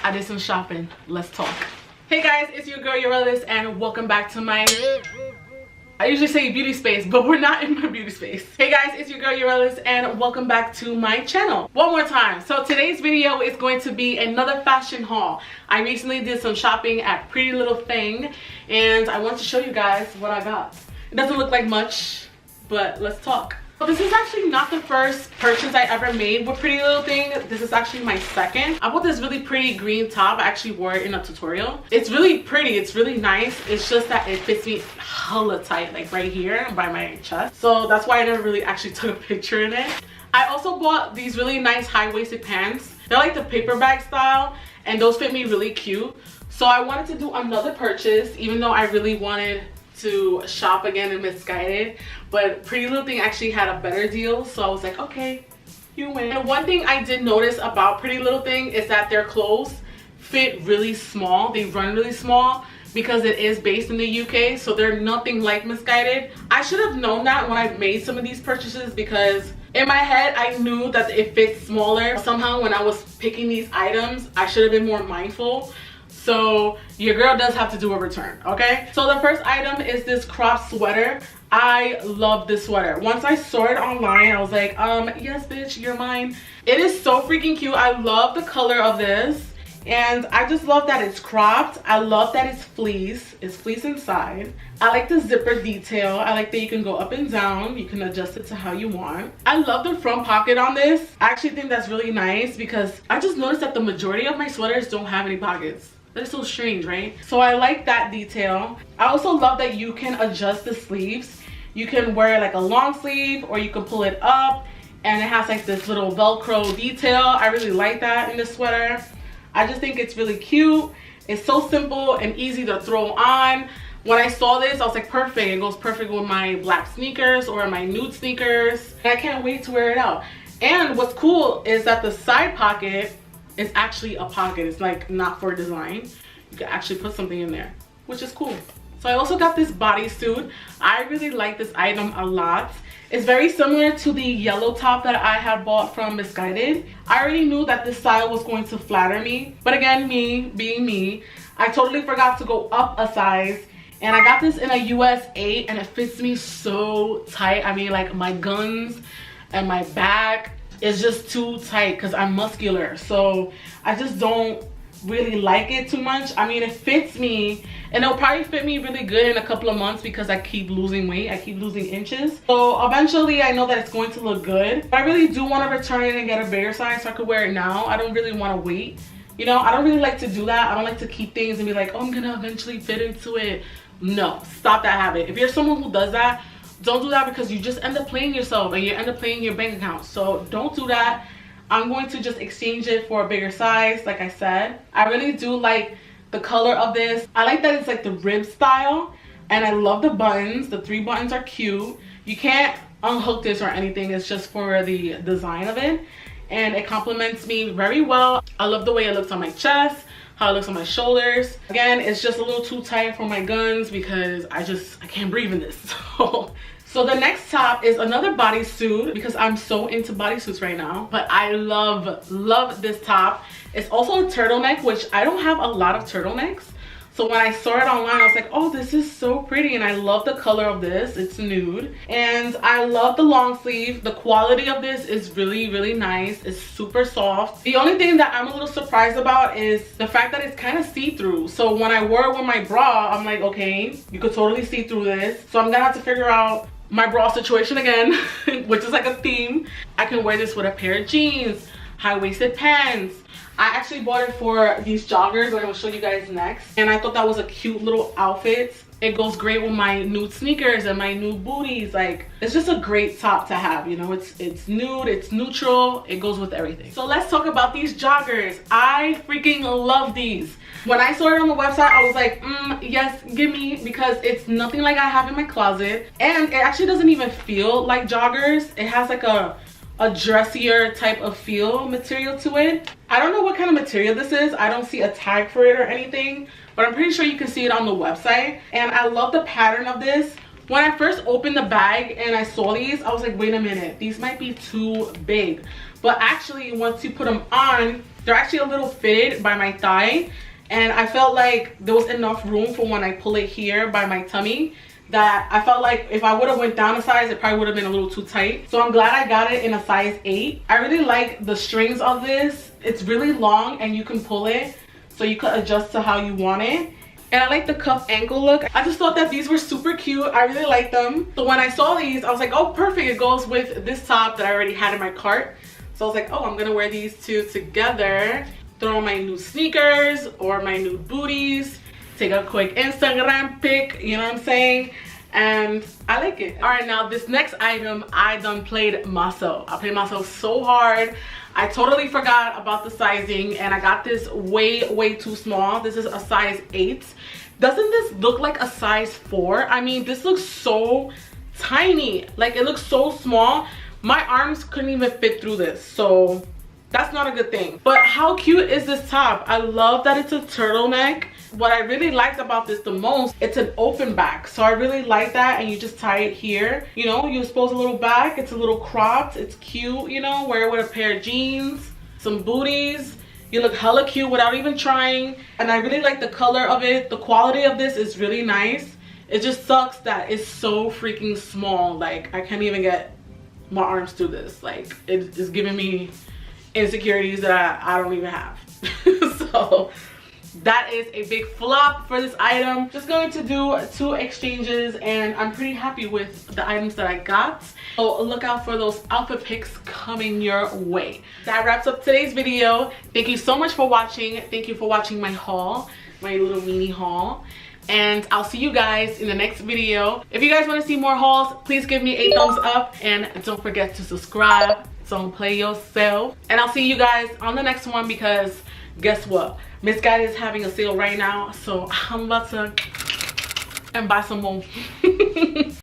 I did some shopping. Let's talk. Hey guys, it's your girl yorelisc and welcome back to my, I usually say beauty space, but we're not in my beauty space. Hey guys, it's your girl yorelisc and welcome back to my channel. One more time. So today's video is going to be another fashion haul. I recently did some shopping at Pretty Little Thing and I want to show you guys what I got. It doesn't look like much, but let's talk. So this is actually not the first purchase I ever made with Pretty Little Thing. This is actually my second. I bought this really pretty green top. I actually wore it in a tutorial. It's really pretty. It's really nice. It's just that it fits me hella tight, like right here by my chest. So that's why I never really actually took a picture in it. I also bought these really nice high-waisted pants. They're like the paper bag style and those fit me really cute. So I wanted to do another purchase even though I really wanted to shop again in Misguided, but Pretty Little Thing actually had a better deal, so I was like, okay, you win. And one thing I did notice about Pretty Little Thing is that their clothes fit really small. They run really small because it is based in the UK, so they're nothing like Misguided. I should have known that when I made some of these purchases because in my head I knew that it fits smaller. Somehow when I was picking these items I should have been more mindful. So your girl does have to do a return, okay? So the first item is this crop sweater. I love this sweater. Once I saw it online, I was like, yes, bitch, you're mine. It is so freaking cute. I love the color of this. And I just love that it's cropped. I love that it's fleece. It's fleece inside. I like the zipper detail. I like that you can go up and down. You can adjust it to how you want. I love the front pocket on this. I actually think that's really nice because I just noticed that the majority of my sweaters don't have any pockets. That's so strange, right? So I like that detail. I also love that you can adjust the sleeves. You can wear like a long sleeve or you can pull it up and it has like this little Velcro detail. I really like that in this sweater. I just think it's really cute. It's so simple and easy to throw on. When I saw this, I was like, perfect. It goes perfect with my black sneakers or my nude sneakers. And I can't wait to wear it out. And what's cool is that the side pocket is actually a pocket. It's like not for design. You can actually put something in there, which is cool. So I also got this bodysuit. I really like this item a lot. It's very similar to the yellow top that I had bought from Misguided. I already knew that this style was going to flatter me, but again, me being me, I totally forgot to go up a size. And I got this in a US 8 and it fits me so tight. I mean, like my guns and my back is just too tight because I'm muscular, so I just don't really like it too much. I mean, it fits me and it'll probably fit me really good in a couple of months because I keep losing weight. I keep losing inches, so eventually I know that it's going to look good. But I really do want to return it and get a bigger size so I could wear it now. I don't really want to wait, you know. I don't really like to do that. I don't like to keep things and be like, oh, I'm gonna eventually fit into it. No, stop that habit. If you're someone who does that, don't do that because you just end up playing yourself and you end up playing your bank account. So don't do that. I'm going to just exchange it for a bigger size, like I said. I really do like the color of this. I like that it's like the rib style and I love the buttons. The 3 buttons are cute. You can't unhook this or anything. It's just for the design of it and it complements me very well. I love the way it looks on my chest, how it looks on my shoulders. Again, it's just a little too tight for my guns because I can't breathe in this. So the next top is another bodysuit because I'm so into bodysuits right now. But I love this top. It's also a turtleneck, which I don't have a lot of turtlenecks. So when I saw it online, I was like, oh, this is so pretty. And I love the color of this. It's nude. And I love the long sleeve. The quality of this is really, really nice. It's super soft. The only thing that I'm a little surprised about is the fact that it's kind of see-through. So when I wore it with my bra, I'm like, okay, you could totally see through this. So I'm gonna have to figure out my bra situation again, which is like a theme. I can wear this with a pair of jeans, high-waisted pants. I actually bought it for these joggers that I will show you guys next. And I thought that was a cute little outfit. It goes great with my nude sneakers and my nude booties. Like, it's just a great top to have, you know. It's nude, it's neutral, it goes with everything. So let's talk about these joggers. I freaking love these. When I saw it on the website, I was like, yes, give me, because it's nothing like I have in my closet. And it actually doesn't even feel like joggers. It has like a dressier type of feel material to it. I don't know what kind of material this is. I don't see a tag for it or anything, but I'm pretty sure you can see it on the website. And I love the pattern of this. When I first opened the bag and I saw these, I was like, wait a minute, these might be too big. But actually, once you put them on, They're actually a little fitted by my thigh, and I felt like there was enough room for when I pull it here by my tummy that I felt like if I would have went down a size, it probably would have been a little too tight. So I'm glad I got it in a size 8. I really like the strings of this. It's really long and you can pull it so you could adjust to how you want it. And I like the cuff ankle look. I just thought that these were super cute. I really like them. So when I saw these, I was like, oh, perfect. It goes with this top that I already had in my cart. So I was like, oh, I'm gonna wear these two together. Throw on my new sneakers or my new booties. Take a quick Instagram pic, you know what I'm saying? And I like it. All right, now this next item, I done played myself. I played myself so hard. I totally forgot about the sizing, and I got this way too small. This is a size 8. Doesn't this look like a size 4? I mean, this looks so tiny. Like, it looks so small. My arms couldn't even fit through this, so that's not a good thing. But how cute is this top? I love that it's a turtleneck. What I really liked about this the most, it's an open back. So I really like that, and you just tie it here. You know, you expose a little back. It's a little cropped. It's cute, you know, wear it with a pair of jeans, some booties. You look hella cute without even trying. And I really like the color of it. The quality of this is really nice. It just sucks that it's so freaking small. Like, I can't even get my arms through this. Like, it is giving me insecurities that I don't even have. So that is a big flop for this item. Just going to do 2 exchanges, and I'm pretty happy with the items that I got. So look out for those outfit pics coming your way. That wraps up today's video. Thank you so much for watching. Thank you for watching my haul, my little mini haul. And I'll see you guys in the next video. If you guys want to see more hauls, please give me a thumbs up, and don't forget to subscribe. Don't play yourself. And I'll see you guys on the next one, because guess what? Miss Guide is having a sale right now, so I'm about to and buy some more.